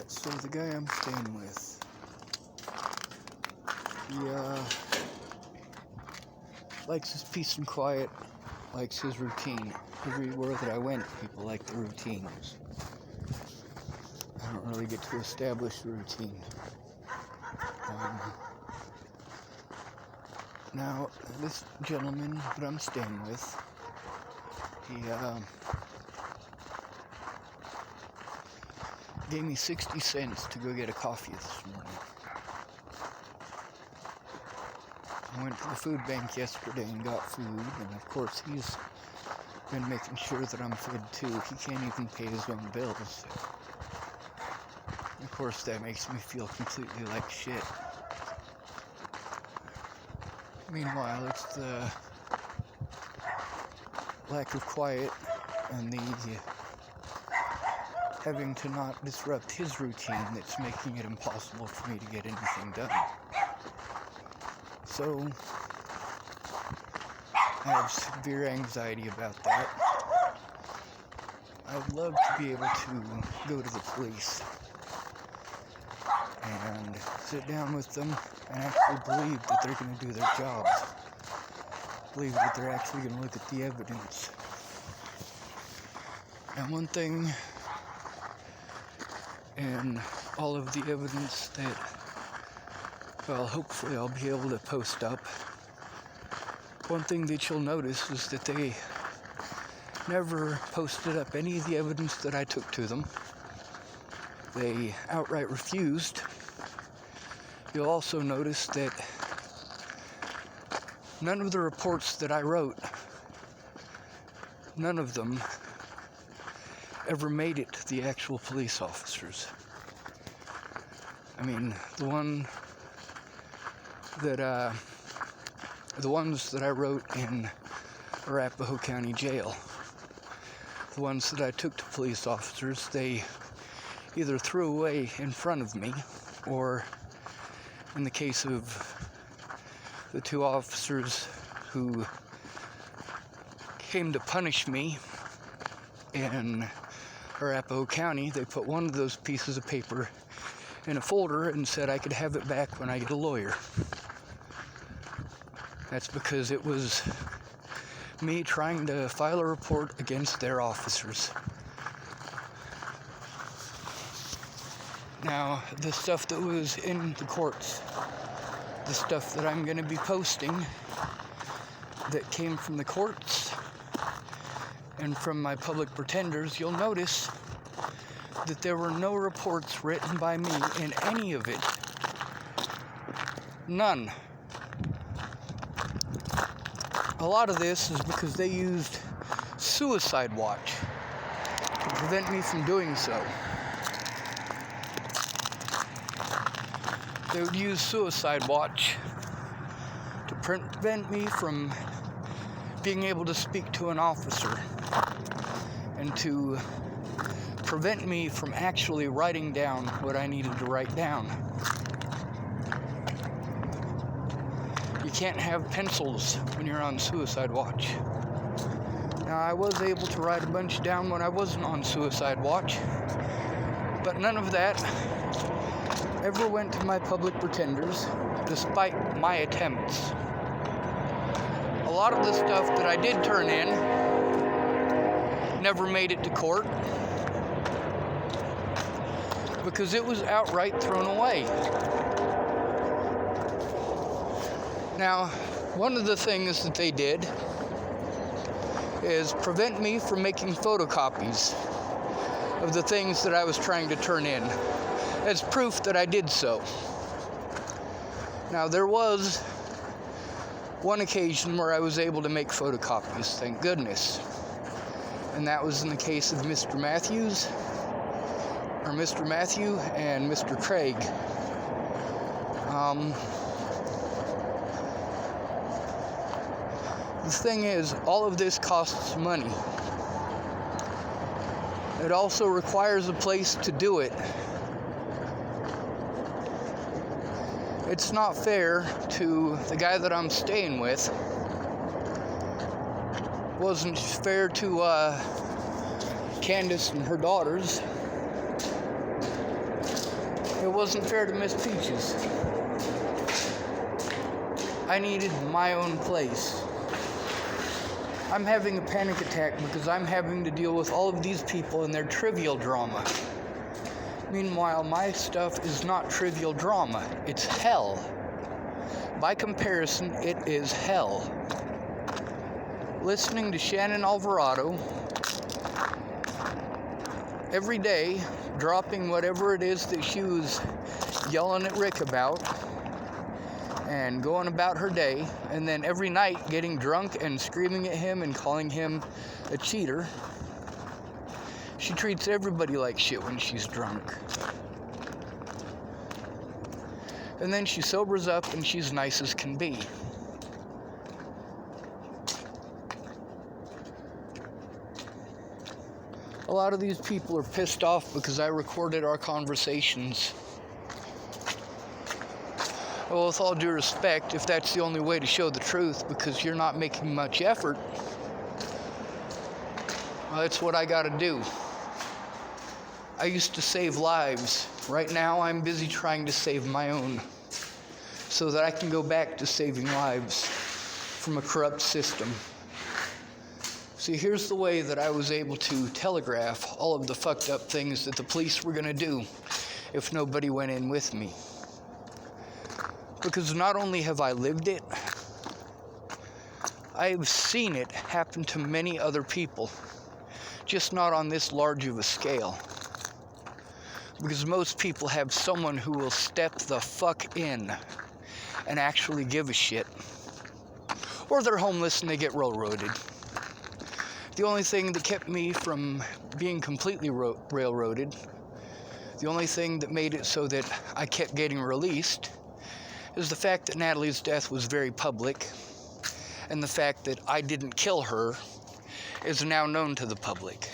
So the guy I'm staying with, he likes his peace and quiet, likes his routine. Everywhere that I went, people like the routines. I don't really get to establish the routine. Now, this gentleman that I'm staying with, he gave me 60 cents to go get a coffee this morning. I went to the food bank yesterday and got food, and of course he's been making sure that I'm fed too. He can't even pay his own bills. Of course that makes me feel completely like shit. Meanwhile, it's the lack of quiet and the having to not disrupt his routine that's making it impossible for me to get anything done. So, I have severe anxiety about that. I'd love to be able to go to the police and sit down with them and actually believe that they're going to do their jobs. Believe that they're actually going to look at the evidence. And one thing in all of the evidence that, well, hopefully I'll be able to post up, one thing that you'll notice is that they never posted up any of the evidence that I took to them. They outright refused. You'll also notice that none of the reports that I wrote, none of them ever made it to the actual police officers. I mean, the ones that I wrote in Arapahoe County Jail, the ones that I took to police officers, they either threw away in front of me, or in the case of the two officers who came to punish me in Arapahoe County, they put one of those pieces of paper in a folder and said I could have it back when I get a lawyer. That's because it was me trying to file a report against their officers. Now, the stuff that was in the courts, the stuff that I'm going to be posting that came from the courts and from my public pretenders, you'll notice that there were no reports written by me in any of it. None. A lot of this is because they used Suicide Watch to prevent me from doing so. They would use Suicide Watch to prevent me from being able to speak to an officer and to prevent me from actually writing down what I needed to write down. You can't have pencils when you're on Suicide Watch. Now, I was able to write a bunch down when I wasn't on Suicide Watch, but none of that ever went to my public pretenders, despite my attempts. A lot of the stuff that I did turn in never made it to court because it was outright thrown away. Now, one of the things that they did is prevent me from making photocopies of the things that I was trying to turn in, as proof that I did so. Now, there was one occasion where I was able to make photocopies, thank goodness. And that was in the case of Mr. Matthew and Mr. Craig. The thing is, all of this costs money. It also requires a place to do it. It's not fair to the guy that I'm staying with. Wasn't fair to Candace and her daughters. It wasn't fair to Miss Peaches. I needed my own place. I'm having a panic attack because I'm having to deal with all of these people and their trivial drama. Meanwhile, my stuff is not trivial drama. It's hell. By comparison, it is hell. Listening to Shannon Alvarado every day, dropping whatever it is that she was yelling at Rick about, and going about her day, and then every night getting drunk and screaming at him and calling him a cheater. She treats everybody like shit when she's drunk. And then she sobers up and she's nice as can be. A lot of these people are pissed off because I recorded our conversations. Well, with all due respect, if that's the only way to show the truth because you're not making much effort, well, that's what I gotta do. I used to save lives. Right now, I'm busy trying to save my own so that I can go back to saving lives from a corrupt system. See, here's the way that I was able to telegraph all of the fucked up things that the police were going to do if nobody went in with me. Because not only have I lived it, I've seen it happen to many other people, just not on this large of a scale. Because most people have someone who will step the fuck in and actually give a shit. Or they're homeless and they get railroaded. The only thing that kept me from being completely railroaded, the only thing that made it so that I kept getting released, is the fact that Natalie's death was very public, and the fact that I didn't kill her is now known to the public.